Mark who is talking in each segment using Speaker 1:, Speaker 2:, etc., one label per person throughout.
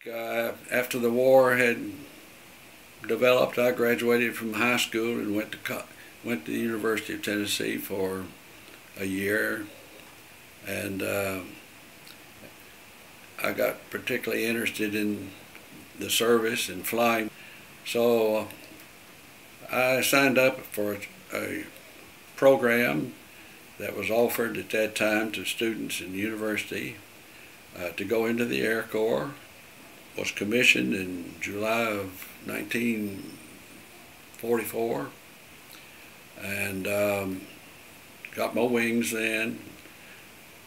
Speaker 1: After the war had developed, I graduated from high school and went to the University of Tennessee for a year, and I got particularly interested in the service and flying. So I signed up for a program that was offered at that time to students in the university to go into the Air Corps. Was commissioned in July of 1944 and got my wings then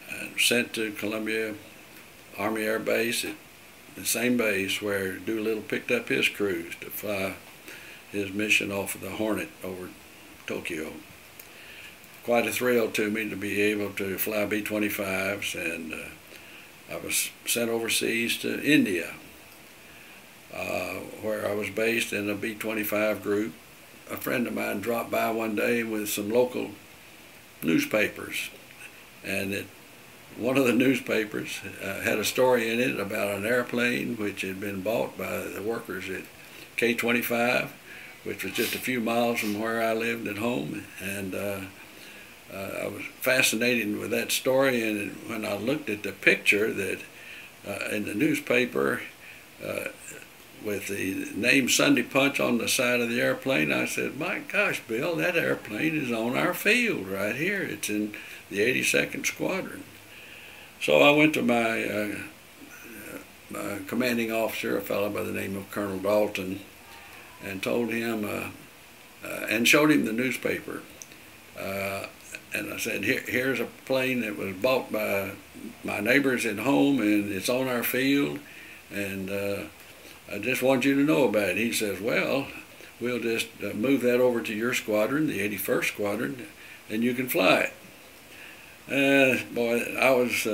Speaker 1: and sent to Columbia Army Air Base, at the same base where Doolittle picked up his crews to fly his mission off of the Hornet over Tokyo. Quite a thrill to me to be able to fly B-25s, and I was sent overseas to India, where I was based in a B-25 group. A friend of mine dropped by one day with some local newspapers, and one of the newspapers had a story in it about an airplane which had been bought by the workers at K-25, which was just a few miles from where I lived at home, and I was fascinated with that story. And when I looked at the picture that in the newspaper with the name Sunday Punch on the side of the airplane, I said, "My gosh, Bill, that airplane is on our field right here. It's in the 82nd Squadron." So I went to my commanding officer, a fellow by the name of Colonel Dalton, and told him and showed him the newspaper. And I said, here's a plane that was bought by my neighbors at home, and it's on our field, and I just want you to know about it. He says, "Well, we'll just move that over to your squadron, the 81st Squadron, and you can fly it." Boy, I was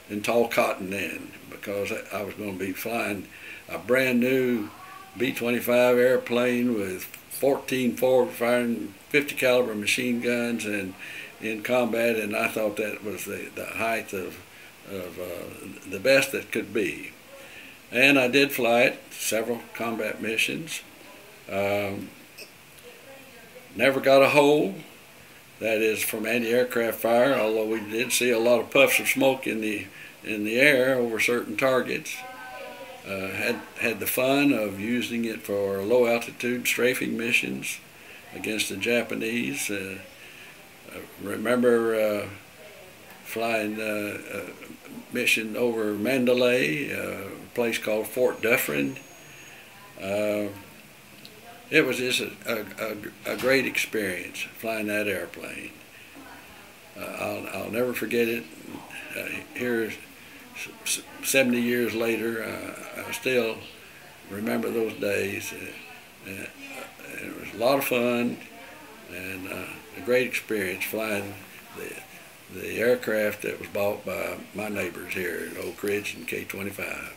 Speaker 1: in tall cotton then, because I was going to be flying a brand new B-25 airplane with 14 forward-firing 50 caliber machine guns and in combat, and I thought that was the height of the best that could be. And I did fly it, several combat missions. Never got a hole, that is from anti-aircraft fire, although we did see a lot of puffs of smoke in the air over certain targets. Had the fun of using it for low altitude strafing missions against the Japanese. I remember flying a mission over Mandalay, a place called Fort Dufferin. It was just a great experience flying that airplane. I'll never forget it. Here, 70 years later, I still remember those days. It was a lot of fun and a great experience flying the aircraft that was bought by my neighbors here at Oak Ridge and K-25.